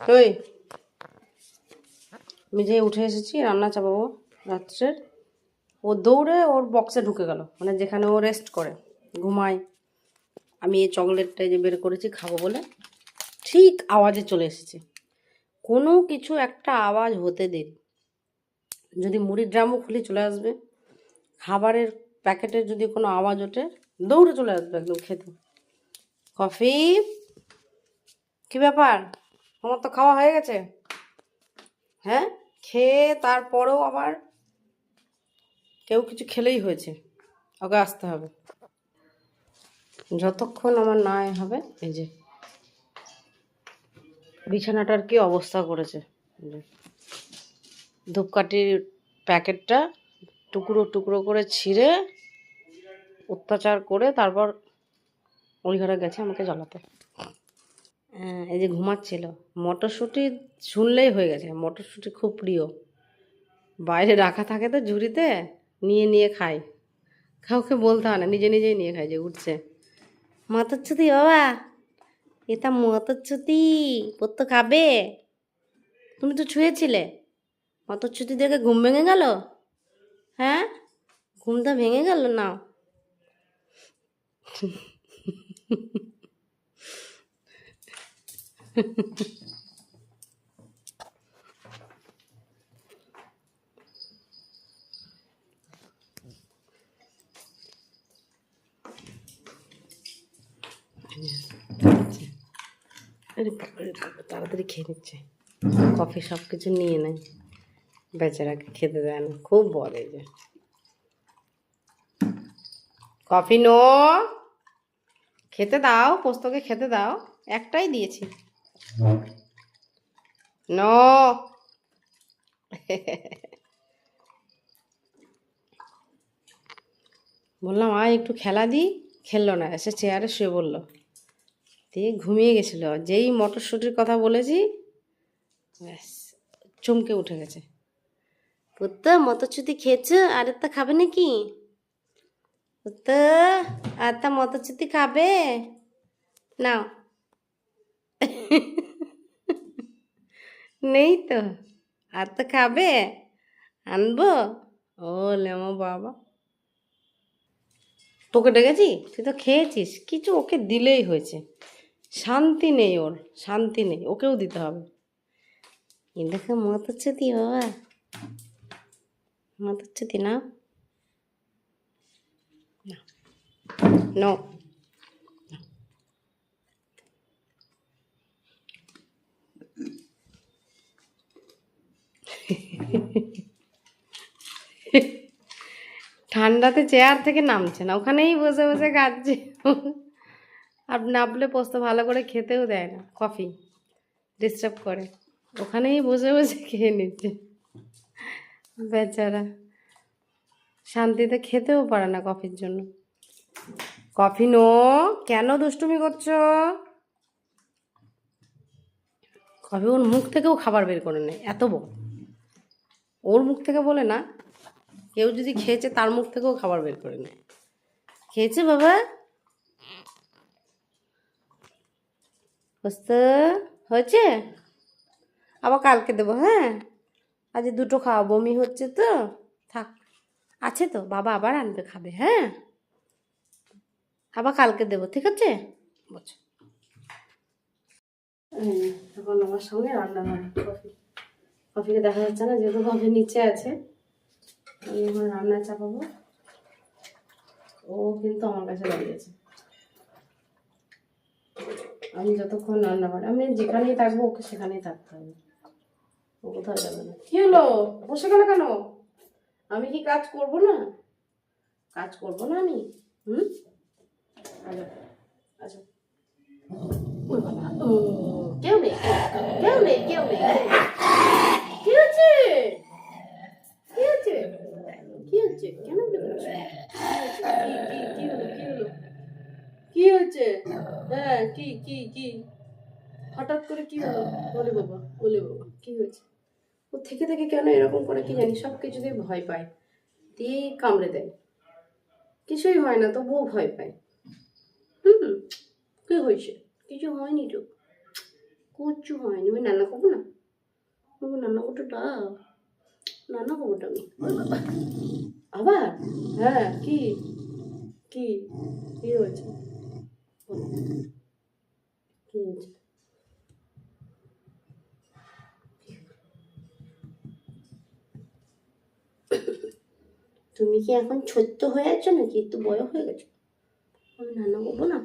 ওই আমি যে উঠে এসেছি রান্না চাপাবো রাত্রের, ও দৌড়ে ওর বক্সে ঢুকে গেল, মানে যেখানে ও রেস্ট করে ঘুমায়। আমি এই চকলেটটা যে বের করেছি খাবো বলে ঠিক আওয়াজে চলে এসেছি। কোনো কিছু একটা আওয়াজ হতে দেরি, যদি মুড়ির ড্রামও খুলে চলে আসবে, খাবারের প্যাকেটের যদি কোনো আওয়াজ ওঠে দৌড়ে চলে আসবে একদম খেতে। কফি, কি ব্যাপার? আমার তো খাওয়া হয়ে গেছে। হ্যাঁ, খেয়ে তারপরেও আবার কেউ কিছু খেলেই হয়েছে, ওকে আসতে হবে। যতক্ষণ আমার না হবে, এই যে বিছানাটার কি অবস্থা করেছে, ধূপকাঠির প্যাকেটটা টুকরো টুকরো করে ছিঁড়ে অত্যাচার করে তারপর ওই ঘরে গেছে আমাকে জ্বালাতে। এই যে ঘুমাচ্ছিল, মটরশুঁটি শুনলেই হয়ে গেছে, মটরশুঁটি খুব প্রিয়, বাইরে রাখা থাকে তো ঝুড়িতে, নিয়ে নিয়ে খাই, কাউকে বলতে হয় না, নিজে নিজেই নিয়ে খাই। যে উঠছে, মটরশুঁটি বাবা, এটা মটরশুঁটি, তো খাবে? তুমি তো ছুঁয়েছিলে, মটরশুঁটি দেখে ঘুম ভেঙে গেল? হ্যাঁ, ঘুমটা ভেঙে গেল না? আরে বাবারে বাবা, তাড়াতাড়ি খেয়ে নিচ্ছে, কফি সব কিছু নিয়ে নেয়, বেচারাকে খেতে দেয় না, খুব বলে যে কফি নো, খেতে দাও, পোস্তকে খেতে দাও, একটাই দিয়েছি, নো। বললাম আয় একটু খেলা দিই, খেললো না, এসে চেয়ারে শুয়ে বললো, দিয়ে ঘুমিয়ে গেছিল। যেই মটরশুঁটির কথা বলেছি ব্যাস চমকে উঠে গেছে। পুত্ত মটরশুঁটি খেয়েছ, আর একটা খাবে নাকি? পুত্ত আর একটা মটরশুঁটি খাবে? নাও। নেই তো, আর তো খাবে, আনবো? ও লেমো বাবা, তোকে ডেকেছি, তুই তো খেয়েছিস, কিছু ওকে দিলেই হয়েছে, শান্তি নেই ওর, শান্তি নেই, ওকেও দিতে হবে। এই দেখো মটরশুঁটি বাবা, মটরশুঁটি না, নো। ঠান্ডাতে চেয়ার থেকে নামছে না, ওখানেই বসে বসে খাচ্ছে। আর নাপলে পোস্ত ভালো করে খেতেও দেয় না, কফি ডিস্টার্ব করে, ওখানেই বসে বসে খেয়ে নিচ্ছে বেচারা, শান্তিতে খেতেও পারে না কফির জন্য। কফি নো, কেন দুষ্টুমি করছো? কফি ওর মুখ থেকেও খাবার বের করে নেয়, এত বড়, ওর মুখ থেকে বলে না, কেউ যদি খেয়েছে তার মুখ থেকেও খাবার বের করে নেয়। খেয়েছে বাবা, পোস্ত হয়েছে, আবার কালকে দেবো। হ্যাঁ, আজ দুটো খাওয়া, বমি হচ্ছে তো, থাক, আছে তো, বাবা আবার আনবে, খাবে। হ্যাঁ, আবার কালকে দেবো, ঠিক আছে? বলছো এখন আমার সঙ্গে রান্না করে কফি, কফিকে দেখা যাচ্ছে না যেহেতু কফি নিচে আছে, আমি এখন রান্না চাপাবো, ও কিন্তু আমার কাছে দাঁড়িয়েছে। আমি যতক্ষণ রান্না করি, আমি যেখানেই থাকবো ওকে সেখানেই থাকতে হবে, ও কোথাও যাবে না। কি হলো, বসে গেল কেন? আমি কি কাজ করব না? কাজ করব না আমি? হুম, আচ্ছা আচ্ছা, কেউ নেই, কেউ নেই, কেউ নেই, কি হচ্ছে? কি হচ্ছে? কি হচ্ছে? কেন বেরোচ্ছে? কি হলো? কি হলো? কি হচ্ছে? হ্যাঁ, কি হঠাৎ করে কি হলো? বলে বাবা, বলে বাবা, কি হয়েছে? ও থেকে থেকে কেন এরকম করে কি জানি, সব কিছুতেই ভয় পায়, দিয়ে কামড়ে দেয়, কিছুই হয় না তবুও ভয় পায়। হুম, কি হয়েছে? কিছু হয়নি তো, কিচ্ছু হয়নি, আমি রান্না করবো না, আমি রান্না করতে দাও, রান্না করবোটা আমি। আবার হ্যাঁ, কি কি কি হয়েছে, কি হয়েছে? তুমি কি এখন ছোট্ট হয়ে আছো নাকি একটু বড় হয়ে গেছো? আমি রান্না করবো না।